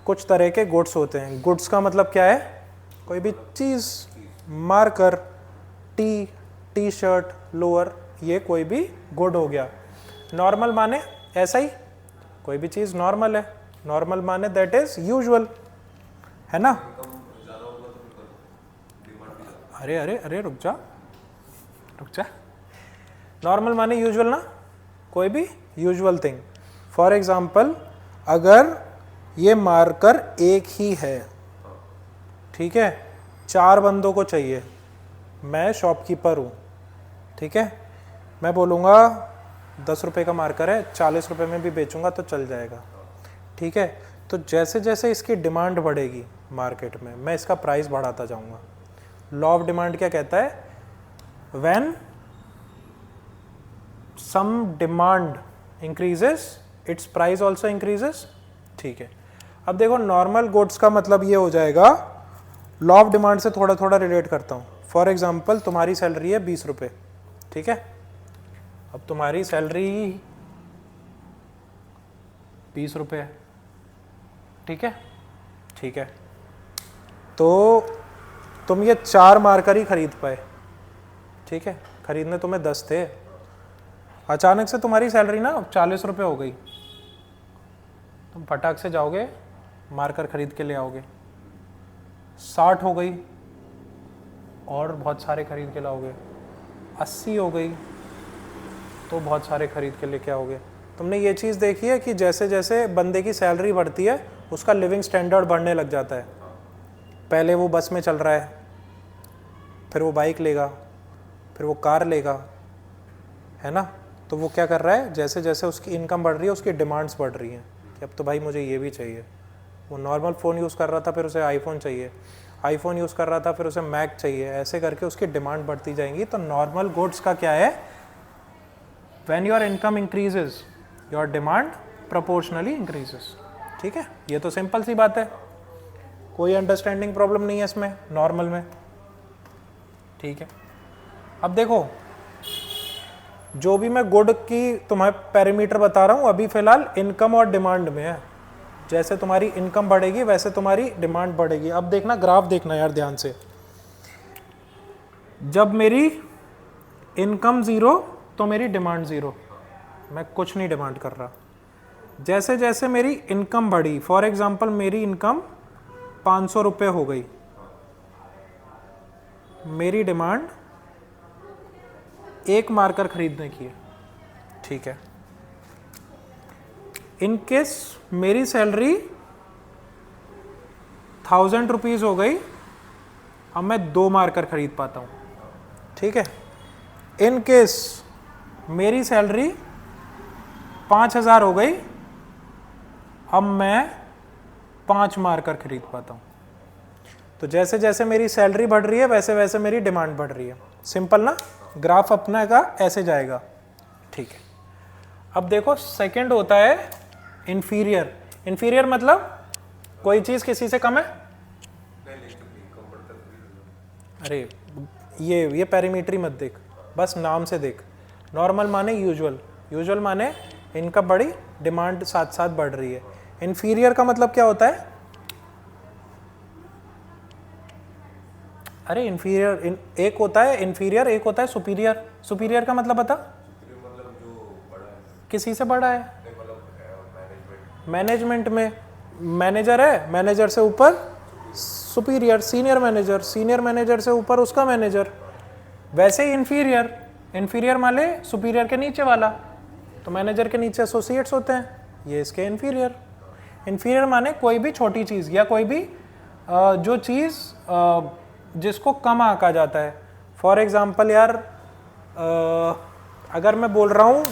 कुछ तरह के गुड्स होते हैं। गुड्स का मतलब क्या है? कोई भी चीज़, मार्कर, टी शर्ट, लोअर, ये कोई भी गुड हो गया। नॉर्मल माने ऐसा ही, कोई भी चीज़ नॉर्मल है। नॉर्मल माने दैट इज यूजुअल, है ना? अरे अरे अरे रुक जा। नॉर्मल माने यूजुअल ना, कोई भी यूजुअल थिंग। फॉर एग्जाम्पल, अगर ये मार्कर एक ही है, ठीक है, 4 बंदों को चाहिए, मैं शॉपकीपर हूँ, ठीक है, मैं बोलूँगा 10 रुपये का मार्कर है, 40 रुपये में भी बेचूंगा तो चल जाएगा, ठीक है। तो जैसे जैसे इसकी डिमांड बढ़ेगी मार्केट में, मैं इसका प्राइस बढ़ाता जाऊँगा। लॉ ऑफ डिमांड क्या कहता है? When some demand increases its price also increases, ठीक है। अब देखो, नॉर्मल गुड्स का मतलब ये हो जाएगा, लॉ ऑफ डिमांड से थोड़ा थोड़ा रिलेट करता हूँ। फॉर एग्जाम्पल, तुम्हारी सैलरी है 20 रुपये, ठीक है। अब तुम्हारी सैलरी 20 रुपये है, ठीक है, ठीक है। तो तुम ये 4 मार्कर ही खरीद पाए, ठीक है, खरीदने तुम्हें 10 थे। अचानक से तुम्हारी सैलरी ना 40 रुपये हो गई, तुम फटाक से जाओगे मार्कर खरीद के ले आओगे। 60 हो गई और बहुत सारे खरीद के लाओगे। 80 हो गई तो बहुत सारे खरीद के लेके आओगे। तुमने ये चीज़ देखी है कि जैसे जैसे बंदे की सैलरी बढ़ती है उसका लिविंग स्टैंडर्ड बढ़ने लग जाता है। पहले वो बस में चल रहा है, फिर वो बाइक लेगा, फिर वो कार लेगा, है ना। तो वो क्या कर रहा है, जैसे जैसे उसकी इनकम बढ़ रही है उसकी डिमांड्स बढ़ रही हैं कि अब तो भाई मुझे ये भी चाहिए। वो नॉर्मल फ़ोन यूज़ कर रहा था, फिर उसे आईफोन चाहिए, आईफोन यूज़ कर रहा था, फिर उसे मैक चाहिए, ऐसे करके उसकी डिमांड बढ़ती जाएंगी। तो नॉर्मल गुड्स का क्या है? When your income increases your demand proportionally increases, ठीक है। ये तो सिंपल सी बात है, कोई अंडरस्टैंडिंग प्रॉब्लम नहीं है इसमें, नॉर्मल में, ठीक है। अब देखो, जो भी मैं गुड की तुम्हें पैरामीटर बता रहा हूँ अभी फ़िलहाल इनकम और डिमांड में है। जैसे तुम्हारी इनकम बढ़ेगी वैसे तुम्हारी डिमांड बढ़ेगी। अब देखना, ग्राफ देखना यार ध्यान से। जब मेरी इनकम 0 तो मेरी डिमांड 0, मैं कुछ नहीं डिमांड कर रहा। जैसे जैसे मेरी इनकम बढ़ी, फॉर एग्जांपल मेरी इनकम 500 रुपये हो गई, मेरी डिमांड 1 मार्कर खरीदने की है, ठीक है। इन केस मेरी सैलरी 1000 रुपीज़ हो गई, अब मैं 2 मार्कर खरीद पाता हूँ, ठीक है। इन केस मेरी सैलरी 5000 हो गई, अब मैं 5 मार्कर खरीद पाता हूँ। तो जैसे जैसे मेरी सैलरी बढ़ रही है वैसे वैसे मेरी डिमांड बढ़ रही है। सिंपल ना, ग्राफ अपना का ऐसे जाएगा, ठीक है। अब देखो, सेकंड होता है इंफीरियर। इंफीरियर मतलब कोई चीज़ किसी से कम है। अरे ये पैरामीटर मत देख, बस नाम से देख। नॉर्मल माने यूजुअल, यूजुअल माने इनकम बढ़ी, डिमांड साथ साथ बढ़ रही है। इंफीरियर का मतलब क्या होता है? अरे इंफीरियर एक होता है इंफीरियर, एक होता है सुपीरियर। सुपीरियर का मतलब बता। किसी से बड़ा है? मैनेजमेंट में मैनेजर है, मैनेजर से ऊपर superior, senior manager, senior manager से ऊपर उसका मैनेजर। वैसे ही इंफीरियर, इंफीरियर माने सुपीरियर के नीचे वाला, तो मैनेजर के नीचे एसोसिएट्स होते हैं, ये इसके इंफीरियर। इंफीरियर माने कोई भी छोटी चीज़ या कोई भी जो चीज़ जिसको कम आंका जाता है। फॉर एग्जाम्पल यार, अगर मैं बोल रहा हूँ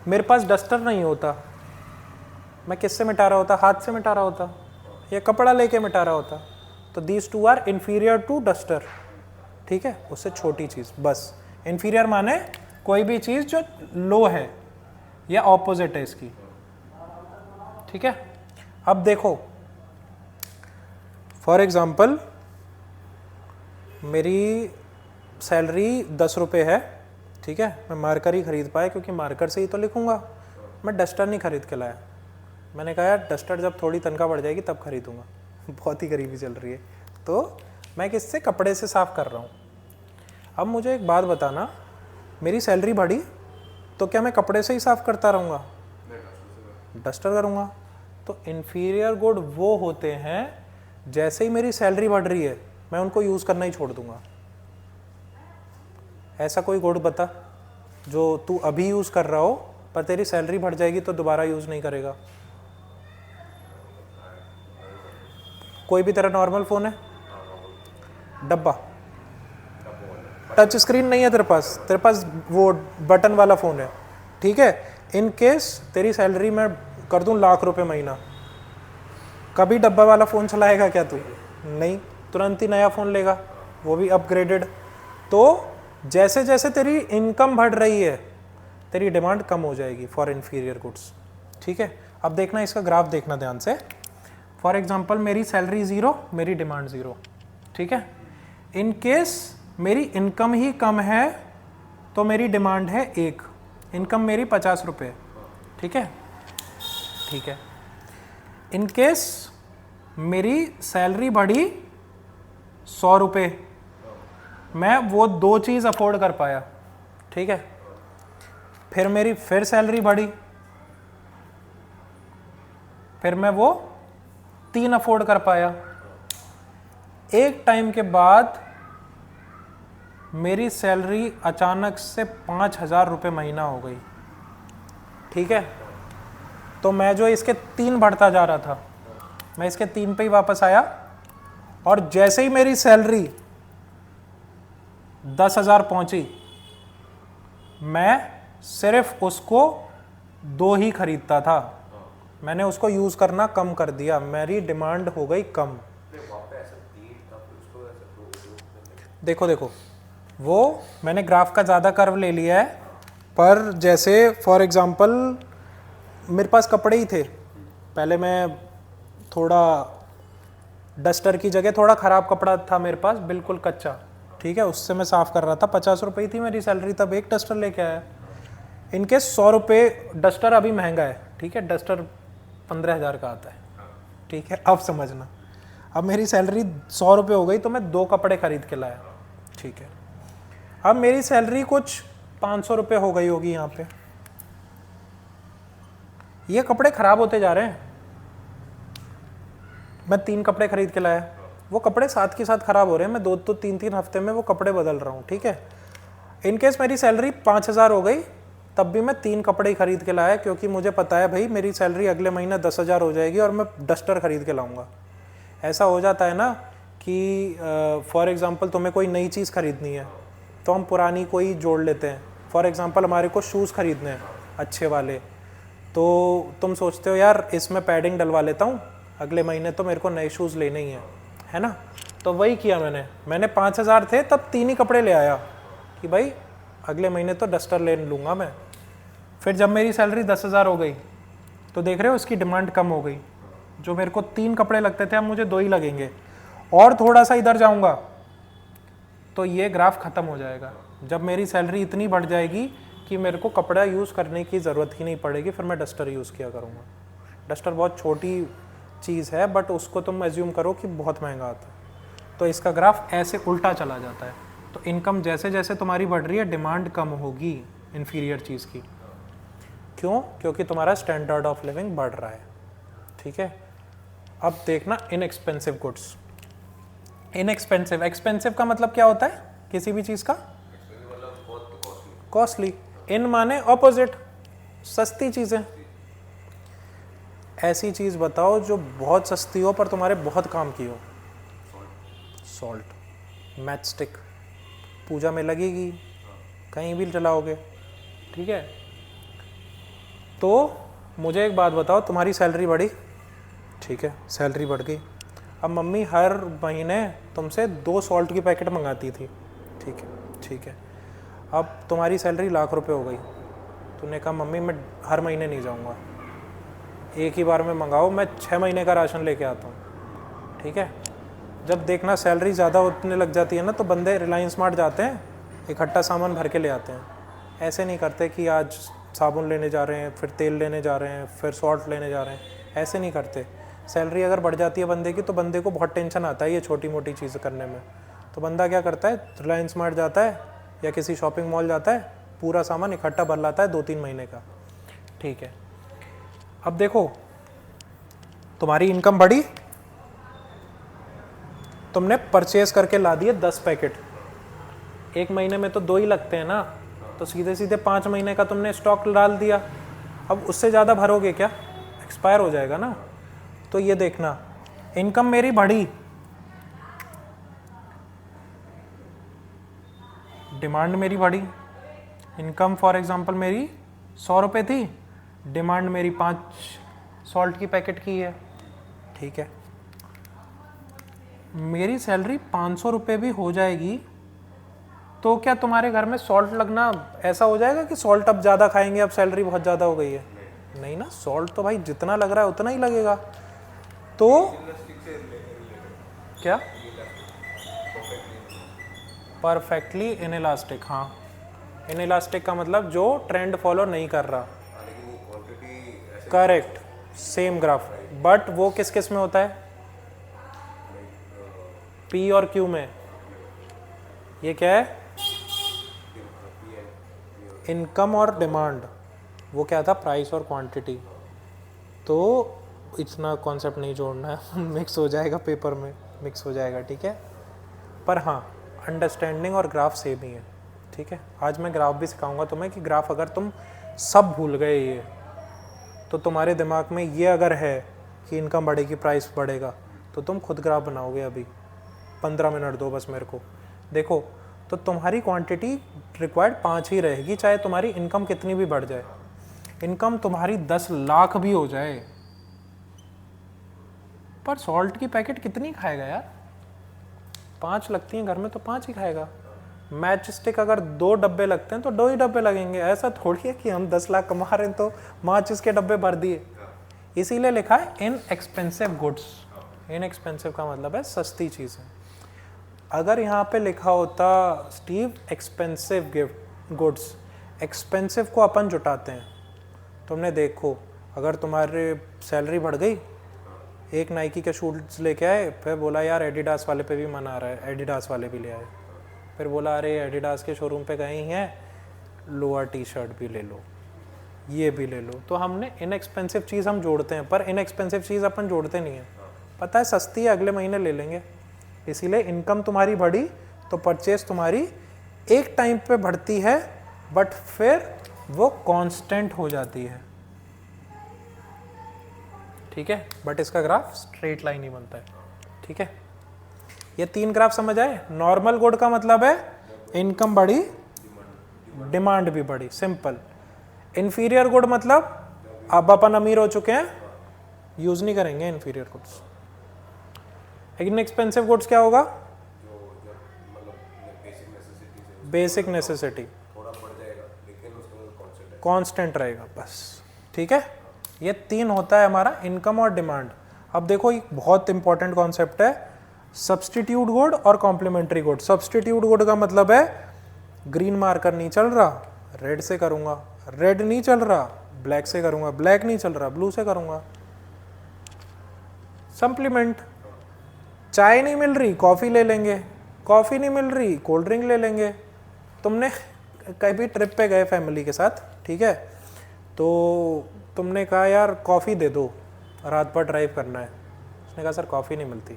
मेरे पास डस्टर नहीं होता, मैं किससे मिटा रहा होता? हाथ से मिटा रहा होता या कपड़ा लेके मिटा रहा होता। तो these two are inferior to duster, ठीक है, उससे छोटी चीज़। बस इंफीरियर माने कोई भी चीज़ जो लो है या ऑपोजिट है इसकी, ठीक है। अब देखो, फॉर एग्जाम्पल मेरी सैलरी 10 रुपये है, ठीक है, मैं मार्कर ही खरीद पाया क्योंकि मार्कर से ही तो लिखूंगा, मैं डस्टर नहीं खरीद के लाया। मैंने कहा यार डस्टर जब थोड़ी तनख्वाह बढ़ जाएगी तब खरीदूंगा। बहुत ही गरीबी चल रही है, तो मैं किससे, कपड़े से साफ़ कर रहा हूँ। अब मुझे एक बात बताना, मेरी सैलरी बढ़ी तो क्या मैं कपड़े से ही साफ़ करता रहूँगा? डस्टर करूँगा। तो इन्फीरियर गुड वो होते हैं जैसे ही मेरी सैलरी बढ़ रही है मैं उनको यूज़ करना ही छोड़ दूंगा। ऐसा कोई गुड बता जो तू अभी यूज़ कर रहा हो पर तेरी सैलरी बढ़ जाएगी तो दोबारा यूज़ नहीं करेगा। कोई भी तेरा नॉर्मल फ़ोन है, डब्बा, टच स्क्रीन नहीं है तेरे पास वो बटन वाला फ़ोन है, ठीक है। इन केस तेरी सैलरी मैं कर दूं ₹1,00,000 महीना, कभी डब्बा वाला फ़ोन चलाएगा क्या तू? नहीं, तुरंत ही नया फ़ोन लेगा, वो भी अपग्रेडेड। तो जैसे जैसे तेरी इनकम बढ़ रही है तेरी डिमांड कम हो जाएगी फॉर इन्फीरियर गुड्स, ठीक है। अब देखना इसका ग्राफ देखना ध्यान से। फॉर एग्जांपल मेरी सैलरी 0, मेरी डिमांड 0, ठीक है। इन केस मेरी इनकम ही कम है तो मेरी डिमांड है 1, इनकम मेरी ₹50, ठीक है, ठीक है। इन केस मेरी सैलरी बढ़ी ₹100, मैं वो 2 चीज़ अफोर्ड कर पाया, ठीक है। फिर मेरी फिर सैलरी बढ़ी, फिर मैं वो 3 अफोर्ड कर पाया। एक टाइम के बाद मेरी सैलरी अचानक से ₹5,000 महीना हो गई, ठीक है। तो मैं जो इसके 3 बढ़ता जा रहा था मैं इसके 3 पे ही वापस आया, और जैसे ही मेरी सैलरी 10,000 पहुंची मैं सिर्फ उसको 2 ही खरीदता था, मैंने उसको यूज़ करना कम कर दिया, मेरी डिमांड हो गई कम। देखो देखो वो मैंने ग्राफ का ज़्यादा कर्व ले लिया है, पर जैसे फॉर एग्ज़ाम्पल मेरे पास कपड़े ही थे, पहले मैं थोड़ा डस्टर की जगह थोड़ा ख़राब कपड़ा था मेरे पास, बिल्कुल कच्चा, ठीक है, उससे मैं साफ़ कर रहा था। ₹50 थी मेरी सैलरी, तब एक डस्टर लेके आया। इनके ₹100 डस्टर अभी महंगा है, ठीक है, डस्टर 15,000 का आता है, ठीक है। अब समझना, अब मेरी सैलरी ₹100 हो गई तो मैं 2 कपड़े खरीद के लाया, ठीक है। अब मेरी सैलरी कुछ ₹500 हो गई होगी यहाँ पे, ये कपड़े ख़राब होते जा रहे हैं, मैं 3 कपड़े खरीद के लाया, वो कपड़े साथ के साथ ख़राब हो रहे हैं, मैं 2-3 हफ्ते में वो कपड़े बदल रहा हूँ, ठीक है। इनकेस मेरी सैलरी 5,000 हो गई तब भी मैं 3 कपड़े ही खरीद के लाया, क्योंकि मुझे पता है भाई मेरी सैलरी अगले महीने 10,000 हो जाएगी और मैं डस्टर खरीद के लाऊंगा। ऐसा हो जाता है ना कि फॉर एग्ज़ाम्पल तुम्हें कोई नई चीज़ खरीदनी है तो हम पुरानी कोई जोड़ लेते हैं। फॉर एग्ज़ाम्पल हमारे को शूज़ खरीदने हैं अच्छे वाले, तो तुम सोचते हो यार इसमें पैडिंग डलवा लेता हूँ, अगले महीने तो मेरे को नए शूज़ लेने ही हैं, है ना। तो वही किया मैंने 5,000 थे तब 3 ही कपड़े ले आया कि भाई अगले महीने तो डस्टर ले लूँगा मैं। फिर जब मेरी सैलरी 10,000 हो गई तो देख रहे हो उसकी डिमांड कम हो गई, जो मेरे को 3 कपड़े लगते थे अब मुझे 2 ही लगेंगे, और थोड़ा सा इधर जाऊँगा तो ये ग्राफ ख़त्म हो जाएगा। जब मेरी सैलरी इतनी बढ़ जाएगी कि मेरे को कपड़ा यूज़ करने की ज़रूरत ही नहीं पड़ेगी, फिर मैं डस्टर यूज़ किया करूँगा। डस्टर बहुत छोटी चीज़ है बट उसको तुम एज्यूम करो कि बहुत महंगा आता है, तो इसका ग्राफ ऐसे उल्टा चला जाता है। तो इनकम जैसे जैसे तुम्हारी बढ़ रही है डिमांड कम होगी इन्फीरियर चीज़ की, क्यों? क्योंकि तुम्हारा स्टैंडर्ड ऑफ लिविंग बढ़ रहा है, ठीक है। अब देखना इनएक्सपेंसिव गुड्स। इनएक्सपेंसिव, एक्सपेंसिव का मतलब क्या होता है किसी भी चीज़ का? कॉस्टली। इन माने ऑपोजिट, सस्ती चीज़ें। ऐसी चीज़ बताओ जो बहुत सस्ती हो पर तुम्हारे बहुत काम की हो। सॉल्ट, मैच स्टिक, पूजा में लगेगी, कहीं भी चलाओगे, ठीक है। तो मुझे एक बात बताओ, तुम्हारी सैलरी बढ़ी, ठीक है, सैलरी बढ़ गई, अब मम्मी हर महीने तुमसे 2 सॉल्ट की पैकेट मंगाती थी, ठीक है, ठीक है। अब तुम्हारी सैलरी ₹1,00,000 हो गई, तूने कहा मम्मी मैं हर महीने नहीं जाऊंगा, एक ही बार में मंगाओ, मैं 6 महीने का राशन लेके आता हूँ, ठीक है। जब देखना सैलरी ज़्यादा उतने लग जाती है ना तो बंदे रिलायंस स्मार्ट जाते हैं, इकट्ठा सामान भर के ले आते हैं। ऐसे नहीं करते कि आज साबुन लेने जा रहे हैं, फिर तेल लेने जा रहे हैं, फिर सॉल्ट लेने जा रहे हैं, ऐसे नहीं करते। सैलरी अगर बढ़ जाती है बंदे की तो बंदे को बहुत टेंशन आता है ये छोटी मोटी चीज़ करने में। तो बंदा क्या करता है, रिलायंस स्मार्ट जाता है या किसी शॉपिंग मॉल जाता है, पूरा सामान इकट्ठा भर लाता है 2-3 महीने का। ठीक है, अब देखो तुम्हारी इनकम बढ़ी, तुमने परचेज करके ला दिए 10 पैकेट, एक महीने में तो 2 ही लगते हैं ना, तो सीधे सीधे 5 महीने का तुमने स्टॉक डाल दिया। अब उससे ज़्यादा भरोगे क्या, एक्सपायर हो जाएगा ना। तो ये देखना, इनकम मेरी बढ़ी, डिमांड मेरी बढ़ी। इनकम फॉर एग्जांपल मेरी 100 रुपये थी, डिमांड मेरी 5 सॉल्ट की पैकेट की है। ठीक है, मेरी सैलरी 500 रुपये भी हो जाएगी तो क्या तुम्हारे घर में सॉल्ट लगना ऐसा हो जाएगा कि सॉल्ट अब ज़्यादा खाएंगे, अब सैलरी बहुत ज़्यादा हो गई है? नहीं ना, सॉल्ट तो भाई जितना लग रहा है उतना ही लगेगा। तो क्या परफेक्टली इनइलास्टिक, हाँ इनइलास्टिक का मतलब जो ट्रेंड फॉलो नहीं कर रहा। करेक्ट, सेम ग्राफ, बट वो किस किस में होता है, पी और क्यू में। ये क्या है, इनकम और डिमांड, वो क्या था, प्राइस और क्वांटिटी। तो इतना कॉन्सेप्ट नहीं जोड़ना है मिक्स हो जाएगा, पेपर में मिक्स हो जाएगा। ठीक है, पर हाँ अंडरस्टैंडिंग और ग्राफ सेम ही है। ठीक है, आज मैं ग्राफ भी सिखाऊंगा तुम्हें कि ग्राफ अगर तुम सब भूल गए ये, तो तुम्हारे दिमाग में ये अगर है कि इनकम बढ़ेगी प्राइस बढ़ेगा, तो तुम खुद ग्राफ बनाओगे। अभी 15 मिनट दो बस मेरे को। देखो, तो तुम्हारी क्वांटिटी रिक्वायर्ड 5 ही रहेगी, चाहे तुम्हारी इनकम कितनी भी बढ़ जाए। इनकम तुम्हारी 10 लाख भी हो जाए, पर सॉल्ट की पैकेट कितनी खाएगा यार, 5 लगती हैं घर में तो 5 ही खाएगा। मैच स्टिक अगर 2 डब्बे लगते हैं तो 2 ही डब्बे लगेंगे। ऐसा थोड़ी है कि हम 10 लाख कमा रहे हैं तो माचिस के डब्बे भर दिए। इसीलिए लिखा है इन एक्सपेंसिव गुड्स। इन एक्सपेंसिव का मतलब है सस्ती चीज़ें। अगर यहाँ पे लिखा होता Steve expensive gift goods, expensive को अपन जुटाते हैं। तुमने देखो, अगर तुम्हारे सैलरी बढ़ गई, एक नाइकी के शूज लेके आए, फिर बोला यार एडिडास वाले पे भी मन आ रहा है, एडिडास वाले भी ले आए। फिर बोला अरे एडिडास के शोरूम पे गए ही हैं, लोअर टी शर्ट भी ले लो, ये भी ले लो। तो हमने इनएक्सपेंसिव चीज़ हम जोड़ते हैं, पर इनएक्सपेंसिव चीज़ अपन जोड़ते नहीं हैं। पता है सस्ती है, अगले महीने ले लेंगे। इसीलिए इनकम तुम्हारी बढ़ी तो परचेज तुम्हारी एक टाइम पे बढ़ती है, बट फिर वो कांस्टेंट हो जाती है। ठीक है, बट इसका ग्राफ स्ट्रेट लाइन ही बनता है। ठीक है, ये 3 ग्राफ समझ आए। नॉर्मल गुड का मतलब है इनकम बढ़ी, डिमांड भी बढ़ी, सिंपल। इंफीरियर गुड मतलब अब अपन अमीर हो चुके हैं, यूज नहीं करेंगे इंफीरियर गुड्स। इनएक्सपेंसिव गुड्स क्या होगा, बेसिक नेसेसिटी, कांस्टेंट रहेगा बस। ठीक है, ये 3 होता है हमारा इनकम और डिमांड। अब देखो एक बहुत इंपॉर्टेंट कॉन्सेप्ट है, सब्सटीट्यूट गुड और कॉम्प्लीमेंट्री गुड। सब्सटीट्यूट गुड का मतलब है ग्रीन मार्कर नहीं चल रहा, रेड से करूंगा, रेड नहीं चल रहा, ब्लैक से करूंगा, ब्लैक नहीं चल रहा, ब्लू से करूंगा। सप्लीमेंट, चाय नहीं मिल रही कॉफ़ी ले लेंगे, कॉफ़ी नहीं मिल रही कोल्ड ड्रिंक ले लेंगे। तुमने कभी ट्रिप पे गए फैमिली के साथ, ठीक है, तो तुमने कहा यार कॉफ़ी दे दो, रात भर ड्राइव करना है। उसने कहा सर कॉफ़ी नहीं मिलती।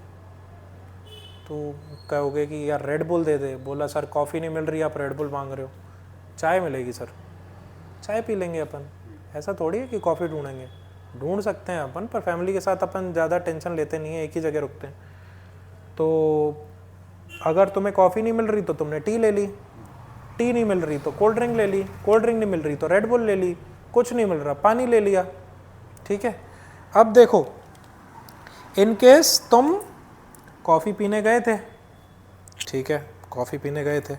तो कहोगे कि यार रेड बुल दे दे, बोला सर कॉफ़ी नहीं मिल रही, आप रेड बुल मांग रहे हो। चाय मिलेगी सर, चाय पी लेंगे अपन। ऐसा थोड़ी है कि कॉफ़ी ढूंढेंगे, ढूंढ सकते हैं अपन, पर फैमिली के साथ अपन ज़्यादा टेंशन लेते नहीं है, एक ही जगह रुकते हैं। तो अगर तुम्हें कॉफ़ी नहीं मिल रही तो तुमने टी ले ली, टी नहीं मिल रही तो कोल्ड ड्रिंक ले ली, कोल्ड ड्रिंक नहीं मिल रही तो रेड बुल ले ली, कुछ नहीं मिल रहा पानी ले लिया। ठीक है, अब देखो इन केस तुम कॉफ़ी पीने गए थे, ठीक है, कॉफ़ी पीने गए थे,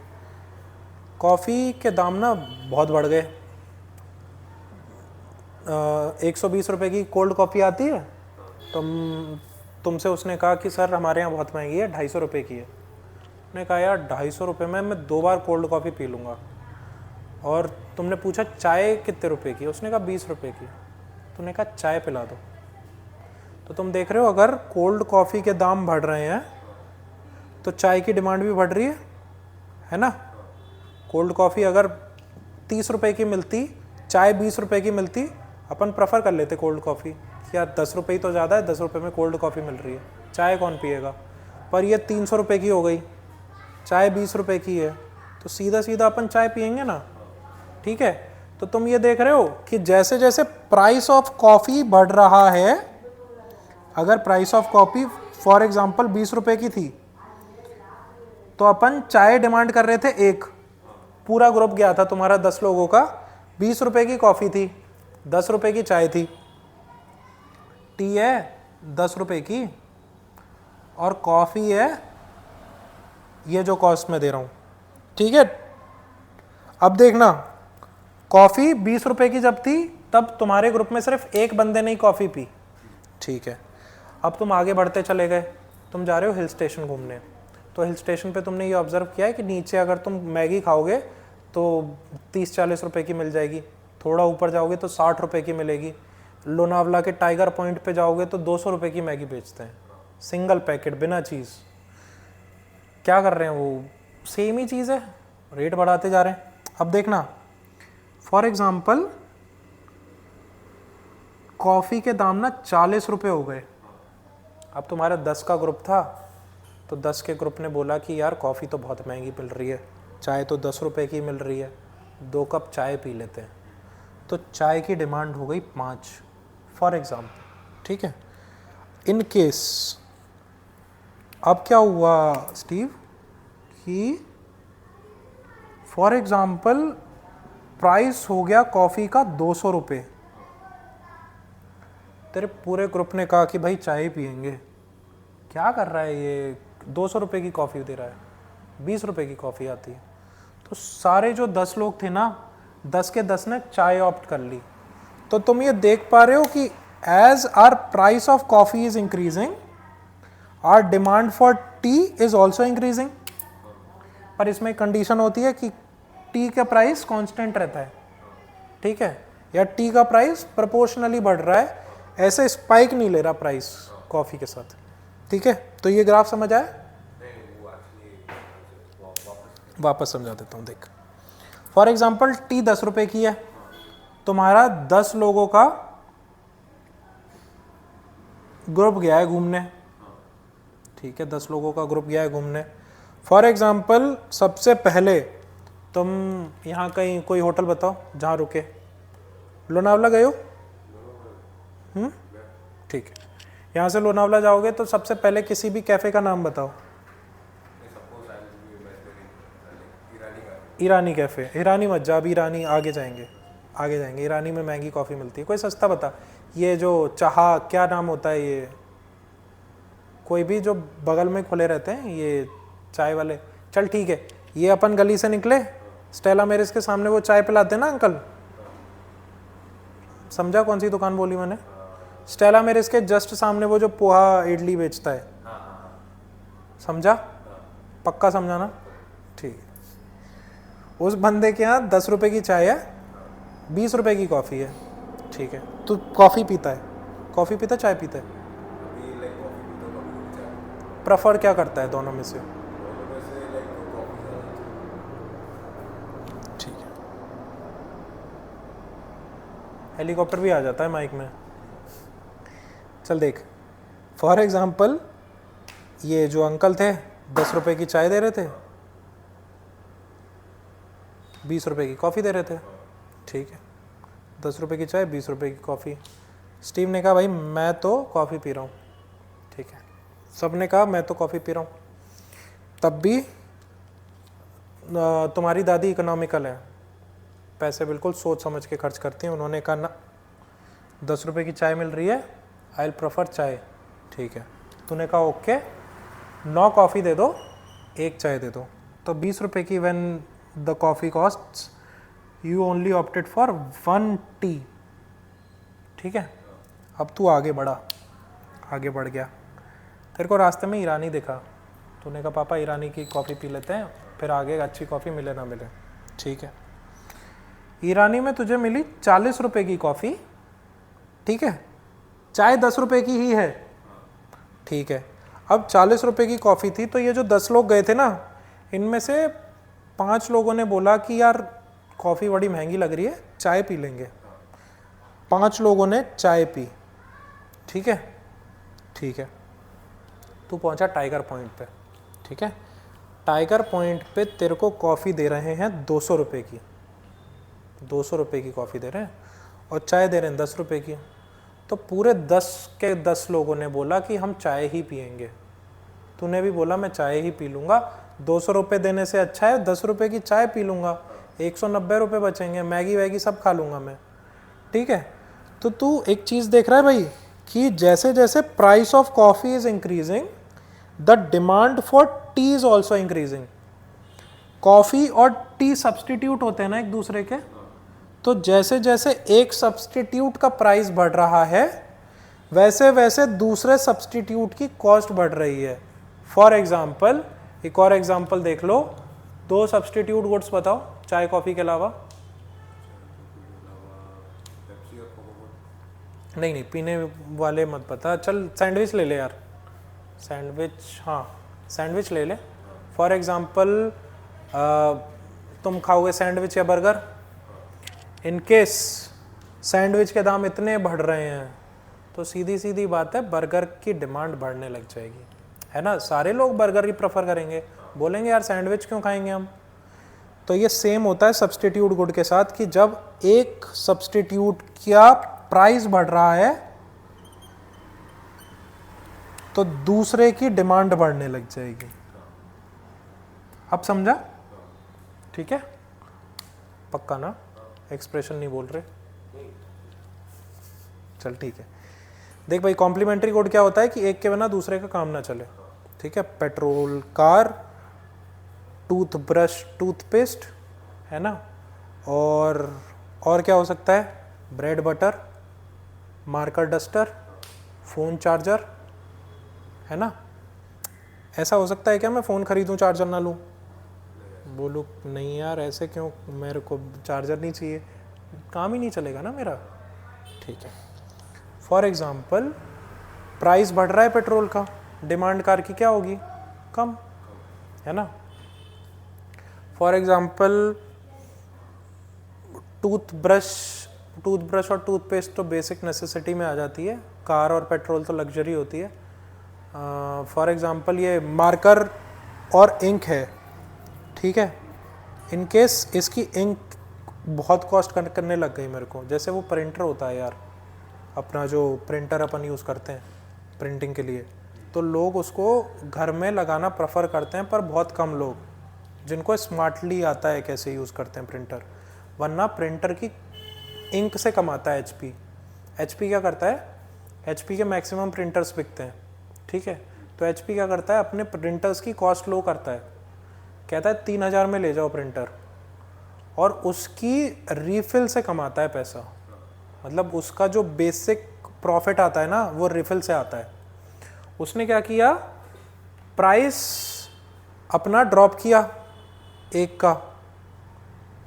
कॉफ़ी के दाम ना बहुत बढ़ गए। 120 रुपये की कोल्ड कॉफ़ी आती है, तुमसे उसने कहा कि सर हमारे यहाँ बहुत महंगी है, 250 रुपये की है। उसने कहा यार 250 रुपये में मैं 2 बार कोल्ड कॉफ़ी पी लूँगा। और तुमने पूछा चाय कितने रुपए की, उसने कहा 20 रुपये की। तुमने कहा चाय पिला दो, तो तुम देख रहे हो अगर कोल्ड कॉफ़ी के दाम बढ़ रहे हैं तो चाय की डिमांड भी बढ़ रही है ना। कोल्ड कॉफ़ी अगर 30 रुपए की मिलती, चाय 20 रुपए की मिलती, अपन प्रेफर कर लेते कोल्ड कॉफ़ी कि यार 10 रुपये ही तो ज़्यादा है, 10 रुपये में कोल्ड कॉफ़ी मिल रही है, चाय कौन पिएगा। पर ये 300 रुपये की हो गई, चाय 20 रुपये की है, तो सीधा सीधा अपन चाय पियेंगे ना। ठीक है, तो तुम ये देख रहे हो कि जैसे जैसे प्राइस ऑफ कॉफ़ी बढ़ रहा है, अगर price of coffee for example 20 रुपए की थी तो अपन चाय डिमांड कर रहे थे, एक पूरा ग्रुप गया था तुम्हारा 10 लोगों का, 20 रुपए की कॉफ़ी थी, 10 रुपए की चाय थी, टी है 10 रुपए की और कॉफ़ी है ये जो कॉस्ट में दे रहा हूँ। ठीक है, अब देखना कॉफ़ी 20 रुपए की जब थी तब तुम्हारे ग्रुप में सिर्फ एक बंदे ने ही कॉफ़ी पी। ठीक है, अब तुम आगे बढ़ते चले गए, तुम जा रहे हो हिल स्टेशन घूमने, तो हिल स्टेशन पे तुमने ये ऑब्जर्व किया है कि नीचे अगर तुम मैगी खाओगे तो 30-40 रुपए की मिल जाएगी, थोड़ा ऊपर जाओगे तो 60 रुपए की मिलेगी, लोनावला के टाइगर पॉइंट पे जाओगे तो 200 रुपए की मैगी बेचते हैं, सिंगल पैकेट बिना चीज़। क्या कर रहे हैं वो, सेम ही चीज़ है, रेट बढ़ाते जा रहे हैं। अब देखना फॉर एग्जाम्पल कॉफ़ी के दाम ना 40 रुपये हो गए। अब तुम्हारा 10 का ग्रुप था तो 10 के ग्रुप ने बोला कि यार कॉफ़ी तो बहुत महंगी मिल रही है, चाय तो 10 रुपये की मिल रही है, 2 कप चाय पी लेते हैं, तो चाय की डिमांड हो गई 5 फॉर एग्ज़ाम्पल। ठीक है, इन केस अब क्या हुआ स्टीव कि फॉर एग्ज़ाम्पल प्राइस हो गया कॉफ़ी का 200 रुपये, तेरे पूरे ग्रुप ने कहा कि भाई चाय पियेंगे, क्या कर रहा है ये, 200 रुपये की कॉफ़ी दे रहा है, 20 रुपये की कॉफ़ी आती है। तो सारे जो 10 लोग थे ना, 10 के 10 ने चाय ऑप्ट कर ली। तो तुम ये देख पा रहे हो कि as our price of coffee is increasing, our demand for tea is also increasing. पर इसमें कंडीशन होती है कि टी का प्राइस कांस्टेंट रहता है, ठीक है, या टी का प्राइस प्रोपोर्शनली बढ़ रहा है, ऐसे स्पाइक नहीं ले रहा प्राइस कॉफ़ी के साथ। ठीक है, तो ये ग्राफ समझ आया? वापस समझा देता हूँ। देख फॉर एग्जाम्पल टी 10 रुपये की है, तुम्हारा 10 लोगों का ग्रुप गया है घूमने। ठीक है, 10 लोगों का ग्रुप गया है घूमने। फॉर एग्जाम्पल सबसे पहले तुम यहाँ कहीं कोई होटल बताओ जहाँ रुके, लोनावला गए हो? ठीक है, यहाँ से लोनावला जाओगे तो सबसे पहले किसी भी कैफ़े का नाम बताओ। ईरानी कैफ़े, ईरानी मत जा, अभी ईरानी आगे जाएंगे, आगे जाएंगे। ईरानी में महंगी कॉफ़ी मिलती है, कोई सस्ता बता। ये जो चाहा क्या नाम होता है, ये कोई भी जो बगल में खुले रहते हैं ये चाय वाले। चल ठीक है, ये अपन गली से निकले, स्टेला मेरिस के सामने वो चाय पिलाते हैं ना अंकल, समझा कौन सी दुकान बोली मैंने? स्टेला मेरिस के जस्ट सामने वो जो पोहा इडली बेचता है, समझा? पक्का समझा ना? ठीक, उस बंदे के यहाँ 10 रुपए की चाय है, 20 रुपए की कॉफ़ी है। ठीक है, तू कॉफ़ी पीता है, कॉफ़ी पीता चाय पीता है? प्रेफर क्या करता है दोनों में से? ठीक है, हेलीकॉप्टर भी आ जाता है माइक में। चल देख, फॉर एग्जाम्पल ये जो अंकल थे 10 रुपए की चाय दे रहे थे, 20 रुपए की कॉफ़ी दे रहे थे। ठीक है, 10 रुपए की चाय, 20 रुपए की कॉफ़ी। स्टीव ने कहा भाई मैं तो कॉफ़ी पी रहा हूँ। ठीक है, सब ने कहा मैं तो कॉफ़ी पी रहा हूँ। तब भी तुम्हारी दादी इकोनॉमिकल है, पैसे बिल्कुल सोच समझ के खर्च करती हैं। उन्होंने कहा ना 10 रुपए की चाय मिल रही है, आई विल प्रेफर चाय। ठीक है, तूने कहा ओके, 9 कॉफ़ी दे दो, 1 चाय दे दो, तो 20 रुपए की when the coffee costs you only opted for 1 T. ठीक है, अब तू आगे बढ़ा, आगे बढ़ गया, तेरे को रास्ते में ईरानी दिखा, तूने कहा पापा ईरानी की कॉफ़ी पी लेते हैं, फिर आगे अच्छी कॉफ़ी मिले ना मिले। ठीक है, ईरानी में तुझे मिली 40 रुपए की कॉफ़ी। ठीक है, चाय 10 रुपए की ही है, ठीक है। अब 40 रुपए की कॉफ़ी थी, तो ये जो 10 लोग गए थे ना, इनमें से 5 लोगों ने बोला कि यार कॉफ़ी बड़ी महंगी लग रही है, चाय पी लेंगे। 5 लोगों ने चाय पी, ठीक है, ठीक है। तू पहुंचा टाइगर पॉइंट पे, ठीक है। टाइगर पॉइंट पे तेरे को कॉफ़ी दे रहे हैं 200 रुपये की, 200 रुपये की कॉफ़ी दे रहे हैं, और चाय दे रहे हैं 10 रुपये की। तो पूरे 10 के 10 लोगों ने बोला कि हम चाय ही पियेंगे। तूने भी बोला मैं चाय ही पी लूँगा, 200 रुपये देने से अच्छा है 10 रुपये की चाय पी लूँगा, 190 रुपये बचेंगे, मैगी वैगी सब खा लूँगा मैं, ठीक है। तो तू एक चीज़ देख रहा है भाई कि जैसे जैसे price of coffee is increasing, the demand for tea is also increasing. Coffee और टी सब्सटीट्यूट होते हैं ना एक दूसरे के, तो जैसे जैसे एक सब्सटीट्यूट का प्राइस बढ़ रहा है, वैसे वैसे दूसरे सब्सटीट्यूट की कॉस्ट बढ़ रही है। फॉर एग्जाम्पल, एक और एग्जाम्पल देख लो, 2 सब्सटीट्यूट गुड्स बताओ चाय कॉफ़ी के अलावा। नहीं नहीं, पीने वाले मत बता, चल सैंडविच ले ले यार, सैंडविच, हाँ सैंडविच ले ले। फॉर एग्जाम्पल तुम खाओगे सैंडविच या बर्गर, इन केस सैंडविच के दाम इतने बढ़ रहे हैं, तो सीधी सीधी बात है बर्गर की डिमांड बढ़ने लग जाएगी, है ना। सारे लोग बर्गर ही प्रेफर करेंगे, बोलेंगे यार सैंडविच क्यों खाएंगे हम। तो ये सेम होता है सब्सटीट्यूट गुड के साथ कि जब एक सब्सटीट्यूट का प्राइस बढ़ रहा है तो दूसरे की डिमांड बढ़ने लग जाएगी। अब समझा, ठीक है, पक्का ना, एक्सप्रेशन नहीं बोल रहे, चल ठीक है। देख भाई, कॉम्प्लीमेंट्री गुड क्या होता है कि एक के बिना दूसरे का काम ना चले, ठीक है। पेट्रोल, कार, टूथब्रश, टूथपेस्ट, है ना, और क्या हो सकता है, bread butter, marker duster, phone charger, है ना। ऐसा हो सकता है क्या मैं फ़ोन खरीदूं चार्जर ना लूं, बोलूँ नहीं यार ऐसे क्यों, मेरे को चार्जर नहीं चाहिए, काम ही नहीं चलेगा ना मेरा, ठीक है। फॉर एग्ज़ाम्पल, प्राइस बढ़ रहा है पेट्रोल का, डिमांड कार की क्या होगी, कम, है ना। फॉर एग्ज़ाम्पल, टूथब्रश और टूथपेस्ट तो बेसिक नेसेसिटी में आ जाती है, कार और पेट्रोल तो लग्जरी होती है। फॉर एग्ज़ाम्पल, ये मार्कर और इंक है, ठीक है। इन केस इसकी इंक बहुत कॉस्ट करने लग गई मेरे को, जैसे वो प्रिंटर होता है यार, अपना जो प्रिंटर अपन यूज़ करते हैं प्रिंटिंग के लिए, तो लोग उसको घर में लगाना प्रेफर करते हैं, पर बहुत कम लोग, जिनको स्मार्टली आता है कैसे यूज़ करते हैं प्रिंटर। वरना प्रिंटर की इंक से कमाता है एचपी। एचपी क्या करता है, एचपी के मैक्सिमम प्रिंटर्स बिकते हैं, ठीक है। तो एचपी क्या करता है, अपने प्रिंटर्स की कॉस्ट लो करता है, कहता है 3000 में ले जाओ प्रिंटर, और उसकी रीफिल से कमाता है पैसा। मतलब उसका जो बेसिक प्रॉफिट आता है ना, वो रिफिल से आता है। उसने क्या किया, प्राइस अपना ड्रॉप किया एक का,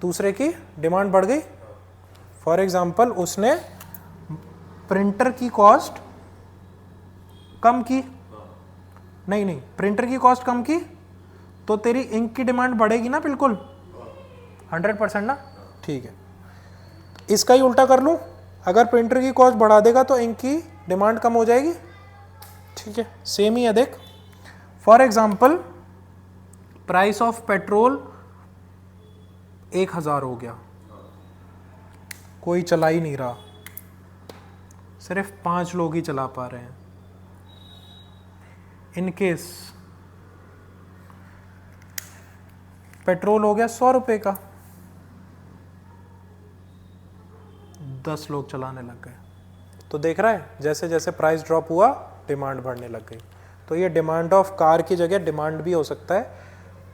दूसरे की डिमांड बढ़ गई। फॉर एग्जाम्पल, उसने प्रिंटर की कॉस्ट कम की, नहीं प्रिंटर की कॉस्ट कम की, तो तेरी इंक की डिमांड बढ़ेगी ना, बिल्कुल 100% ना, ठीक है। इसका ही उल्टा कर लूँ, अगर प्रिंटर की कॉस्ट बढ़ा देगा तो इंक की डिमांड कम हो जाएगी, ठीक है, सेम ही है। देख, for example, price of petrol 1000 हो गया, कोई चला ही नहीं रहा, सिर्फ 5 लोग ही चला पा रहे हैं। इन केस पेट्रोल हो गया 100 रुपये का, 10 लोग चलाने लग गए। तो देख रहा है, जैसे जैसे प्राइस ड्रॉप हुआ डिमांड बढ़ने लग गई। तो ये डिमांड ऑफ कार की जगह डिमांड भी हो सकता है,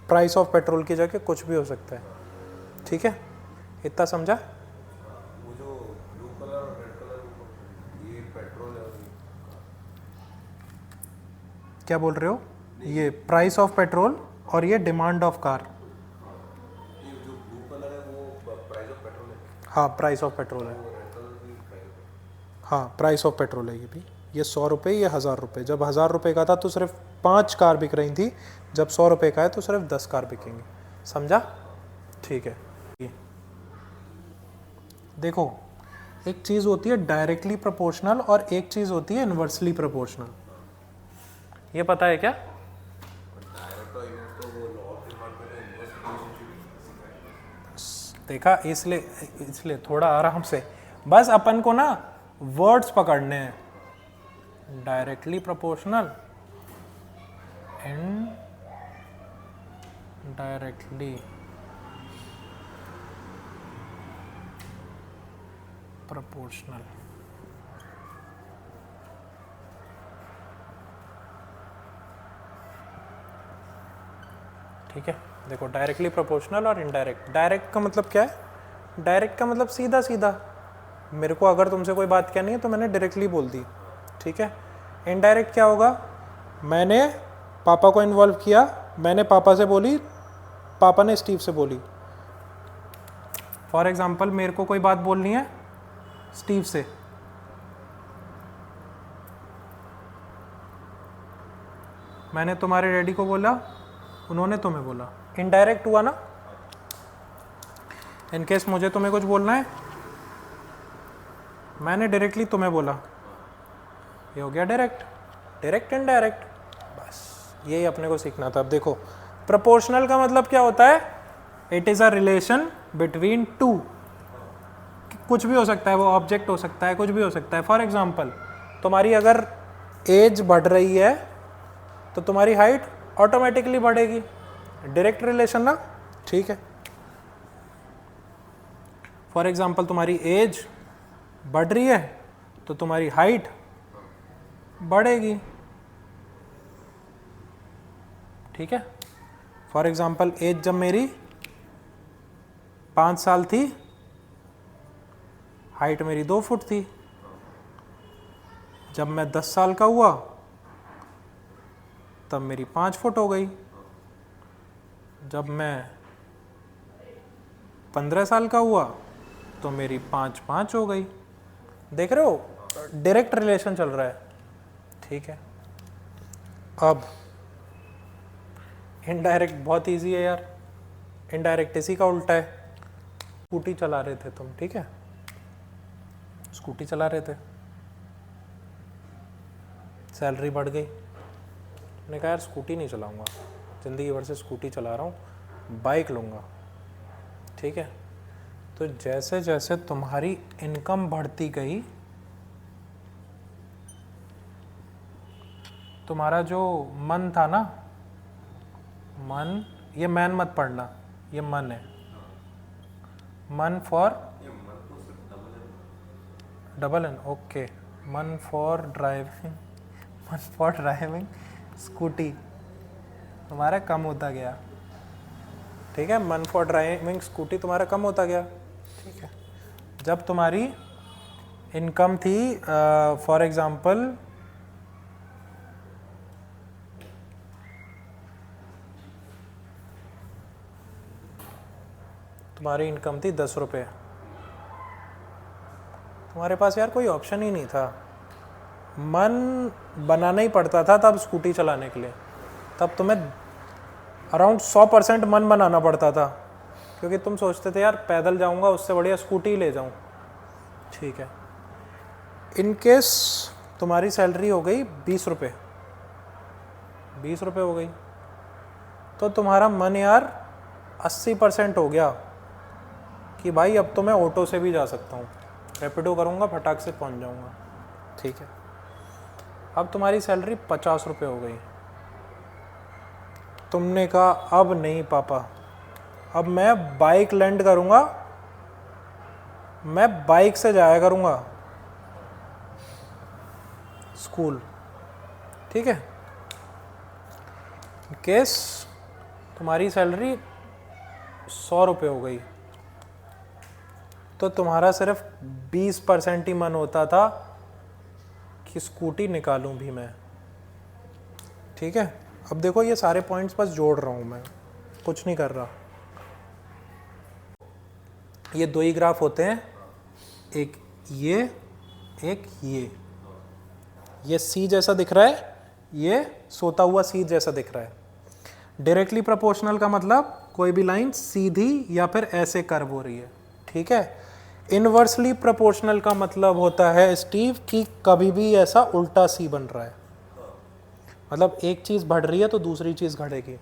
प्राइस ऑफ पेट्रोल की जगह कुछ भी हो सकता है, ठीक है। इतना समझा। वो जो ब्लू कलर और रेड कलर, ये पेट्रोल है, क्या बोल रहे हो, ये प्राइस ऑफ पेट्रोल और ये डिमांड ऑफ कार, ये जो ब्लू कलर है वो प्राइस ऑफ पेट्रोल है, हाँ प्राइस ऑफ पेट्रोल है, रेड कलर भी प्राइस ऑफ, हाँ, प्राइस ऑफ पेट्रोल है ये भी। ये 100 रुपये, ये 1000 रुपये। जब 1000 रुपये का था तो सिर्फ 5 कार बिक रही थी, जब 100 रुपये का है तो सिर्फ 10 कार बिकेंगी। समझा? ठीक है। देखो, एक चीज़ होती है डायरेक्टली प्रोपोर्शनल और एक चीज़ होती है इन्वर्सली प्रोपोर्शनल। ये पता है क्या? देखा, इसलिए थोड़ा आराम से, बस अपन को ना वर्ड्स पकड़ने हैं। Directly proportional, indirectly proportional. ठीक है, देखो, डायरेक्टली प्रोपोर्शनल और इनडायरेक्ट। डायरेक्ट का मतलब क्या है? डायरेक्ट का मतलब सीधा सीधा। मेरे को अगर तुमसे कोई बात कहनी है तो मैंने डायरेक्टली बोल दी। ठीक है। इनडायरेक्ट क्या होगा? मैंने पापा को इन्वॉल्व किया, मैंने पापा से बोली, पापा ने स्टीव से बोली। फॉर एग्जाम्पल, मेरे को कोई बात बोलनी है स्टीव से, मैंने तुम्हारे डैडी को बोला, उन्होंने तुम्हें बोला। इनडायरेक्ट हुआ ना? इनकेस मुझे तुम्हें कुछ बोलना है, मैंने डायरेक्टली तुम्हें बोला, ये हो गया डायरेक्ट। डायरेक्ट इनडायरेक्ट, बस यही अपने को सीखना था। अब देखो, प्रोपोर्शनल का मतलब क्या होता है? It is a relation between two. कुछ भी हो सकता है, वो ऑब्जेक्ट हो सकता है, कुछ भी हो सकता है। फॉर एग्जाम्पल, तुम्हारी अगर एज बढ़ रही है तो तुम्हारी हाइट ऑटोमेटिकली बढ़ेगी। डायरेक्ट रिलेशन ना? ठीक है। फॉर एग्जाम्पल, तुम्हारी एज बढ़ रही है तो तुम्हारी हाइट बढ़ेगी। ठीक है। फॉर एग्जाम्पल, एज जब मेरी 5 साल थी, हाइट मेरी 2 फुट थी। जब मैं 10 साल का हुआ तब मेरी 5 फुट हो गई। जब मैं 15 साल का हुआ तो मेरी 5 हो गई। देख रहे हो, डायरेक्ट रिलेशन चल रहा है। ठीक है। अब इनडायरेक्ट बहुत इजी है यार। इनडायरेक्ट इसी का उल्टा है। स्कूटी चला रहे थे तुम, ठीक है, स्कूटी चला रहे थे, सैलरी बढ़ गई, मैंने कहा यार स्कूटी नहीं चलाऊंगा, ज़िंदगी भर से स्कूटी चला रहा हूँ, बाइक लूँगा। ठीक है। तो जैसे जैसे तुम्हारी इनकम बढ़ती गई, तुम्हारा जो मन था ना, मन, ये मैन मत पढ़ना, ये मन है। मन फॉर डबल एन, ओके। मन फॉर ड्राइविंग, मन फॉर ड्राइविंग स्कूटी तुम्हारा कम होता गया। ठीक है। मन फॉर ड्राइविंग स्कूटी तुम्हारा कम होता गया। ठीक है। जब तुम्हारी इनकम थी फॉर एग्जांपल तुम्हारी इनकम थी 10 रुपये, तुम्हारे पास यार कोई ऑप्शन ही नहीं था, मन बनाना ही पड़ता था तब स्कूटी चलाने के लिए। तब तुम्हें अराउंड 100% मन बनाना पड़ता था, क्योंकि तुम सोचते थे यार पैदल जाऊंगा उससे बढ़िया स्कूटी ही ले जाऊं। ठीक है। इन केस तुम्हारी सैलरी हो गई 20 रुपये, 20 रुपये हो गई, तो तुम्हारा मन यार 80% हो गया कि भाई अब तो मैं ऑटो से भी जा सकता हूँ, रैपिडो करूँगा, फटाक से पहुँच जाऊँगा। ठीक है। अब तुम्हारी सैलरी 50 रुपये हो गई। तुमने कहा अब नहीं पापा, अब मैं बाइक लैंड करूँगा, मैं बाइक से जाया करूँगा स्कूल। ठीक है। केस तुम्हारी सैलरी 100 रुपये हो गई, तो तुम्हारा सिर्फ 20% ही मन होता था कि स्कूटी निकालूं भी मैं। ठीक है। अब देखो, ये सारे पॉइंट्स बस जोड़ रहा हूं मैं, कुछ नहीं कर रहा। ये 2 ही ग्राफ होते हैं, एक ये एक ये सी जैसा दिख रहा है, ये सोता हुआ सी जैसा दिख रहा है। डायरेक्टली प्रोपोर्शनल का मतलब कोई भी लाइन सीधी या फिर ऐसे कर्व हो रही है, ठीक है। इनवर्सली प्रोपोर्शनल का मतलब होता है स्टीव कि कभी भी ऐसा उल्टा सी बन रहा है, मतलब एक चीज बढ़ रही है तो दूसरी चीज घटेगी।